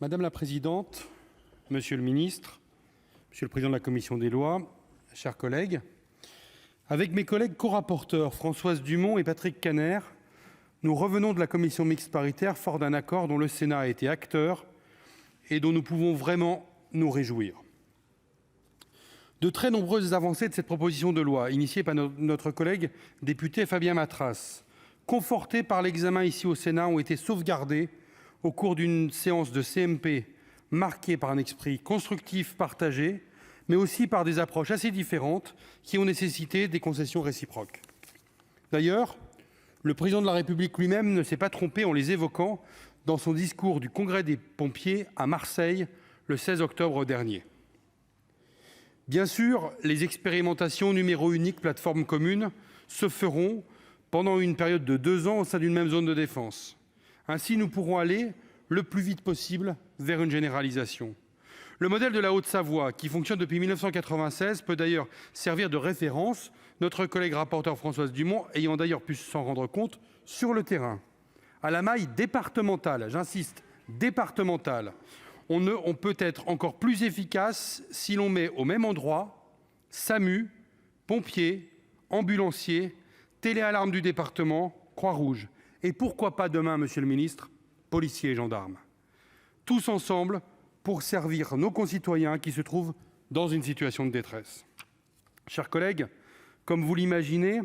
Madame la présidente, monsieur le ministre, monsieur le président de la commission des lois, chers collègues, avec mes collègues co-rapporteurs Françoise Dumont et Patrick Kanner, nous revenons de la commission mixte paritaire fort d'un accord dont le Sénat a été acteur et dont nous pouvons vraiment nous réjouir. De très nombreuses avancées de cette proposition de loi, initiée par notre collègue député Fabien Matras, confortées par l'examen ici au Sénat, ont été sauvegardées au cours d'une séance de CMP marquée par un esprit constructif partagé, mais aussi par des approches assez différentes qui ont nécessité des concessions réciproques. D'ailleurs, le président de la République lui-même ne s'est pas trompé en les évoquant dans son discours du Congrès des pompiers à Marseille le 16 octobre dernier. Bien sûr, les expérimentations numéro unique, plateforme commune, se feront pendant une période de 2 ans au sein d'une même zone de défense. Ainsi, nous pourrons aller le plus vite possible vers une généralisation. Le modèle de la Haute-Savoie, qui fonctionne depuis 1996, peut d'ailleurs servir de référence, notre collègue rapporteur Françoise Dumont ayant d'ailleurs pu s'en rendre compte sur le terrain. À la maille départementale, j'insiste, départementale, on peut être encore plus efficace si l'on met au même endroit SAMU, pompiers, ambulanciers, téléalarme du département, Croix-Rouge. Et pourquoi pas demain, monsieur le ministre, policiers et gendarmes. Tous ensemble pour servir nos concitoyens qui se trouvent dans une situation de détresse. Chers collègues, comme vous l'imaginez,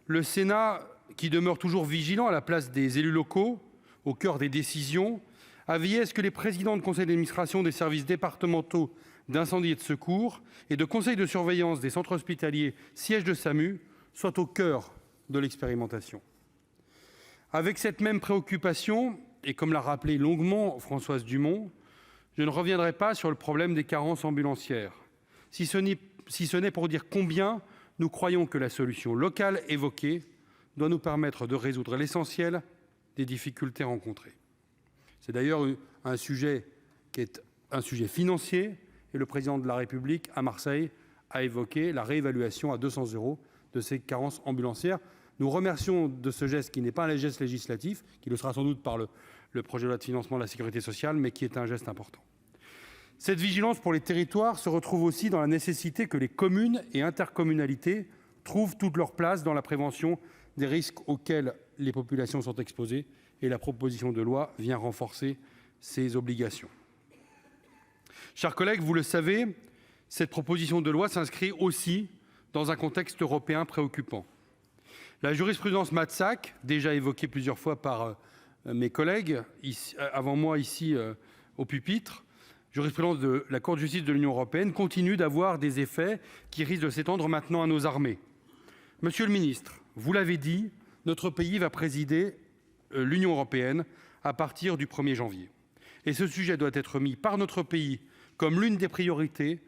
le Sénat, qui demeure toujours vigilant à la place des élus locaux, au cœur des décisions, a veillé à ce que les présidents de conseils d'administration des services départementaux d'incendie et de secours et de conseils de surveillance des centres hospitaliers sièges de SAMU soient au cœur de l'expérimentation. Avec cette même préoccupation, et comme l'a rappelé longuement Françoise Dumont, je ne reviendrai pas sur le problème des carences ambulancières, si ce n'est pour dire combien nous croyons que la solution locale évoquée doit nous permettre de résoudre l'essentiel des difficultés rencontrées. C'est d'ailleurs un sujet qui est un sujet financier, et le président de la République à Marseille a évoqué la réévaluation à 200 € de ces carences ambulancières. Nous remercions de ce geste qui n'est pas un geste législatif, qui le sera sans doute par le projet de loi de financement de la sécurité sociale, mais qui est un geste important. Cette vigilance pour les territoires se retrouve aussi dans la nécessité que les communes et intercommunalités trouvent toute leur place dans la prévention des risques auxquels les populations sont exposées, et la proposition de loi vient renforcer ces obligations. Chers collègues, vous le savez, cette proposition de loi s'inscrit aussi dans un contexte européen préoccupant. La jurisprudence Matzak, déjà évoquée plusieurs fois par mes collègues avant moi ici au pupitre, jurisprudence de la Cour de justice de l'Union européenne, continue d'avoir des effets qui risquent de s'étendre maintenant à nos armées. Monsieur le ministre, vous l'avez dit, notre pays va présider l'Union européenne à partir du 1er janvier. Et ce sujet doit être mis par notre pays comme l'une des priorités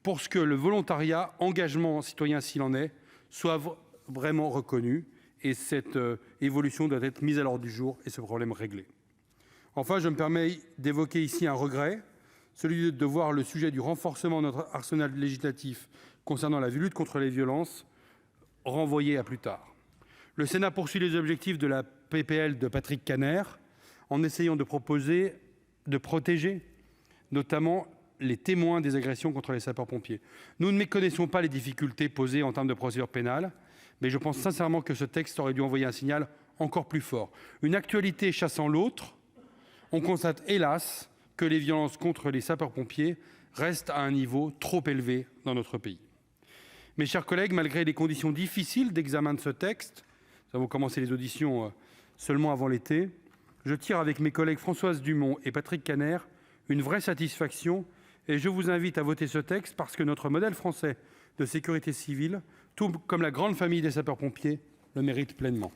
pour que le volontariat, engagement citoyen s'il en est, soit vraiment reconnu, et cette évolution doit être mise à l'ordre du jour et ce problème réglé. Enfin, je me permets d'évoquer ici un regret, celui de voir le sujet du renforcement de notre arsenal législatif concernant la lutte contre les violences renvoyé à plus tard. Le Sénat poursuit les objectifs de la PPL de Patrick Kanner en essayant de protéger notamment les témoins des agressions contre les sapeurs-pompiers. Nous ne méconnaissons pas les difficultés posées en termes de procédure pénale, mais je pense sincèrement que ce texte aurait dû envoyer un signal encore plus fort. Une actualité chassant l'autre, on constate hélas que les violences contre les sapeurs-pompiers restent à un niveau trop élevé dans notre pays. Mes chers collègues, malgré les conditions difficiles d'examen de ce texte, nous avons commencé les auditions seulement avant l'été, je tire avec mes collègues Françoise Dumont et Patrick Kanner une vraie satisfaction, et je vous invite à voter ce texte parce que notre modèle français de sécurité civile, tout comme la grande famille des sapeurs-pompiers, le mérite pleinement.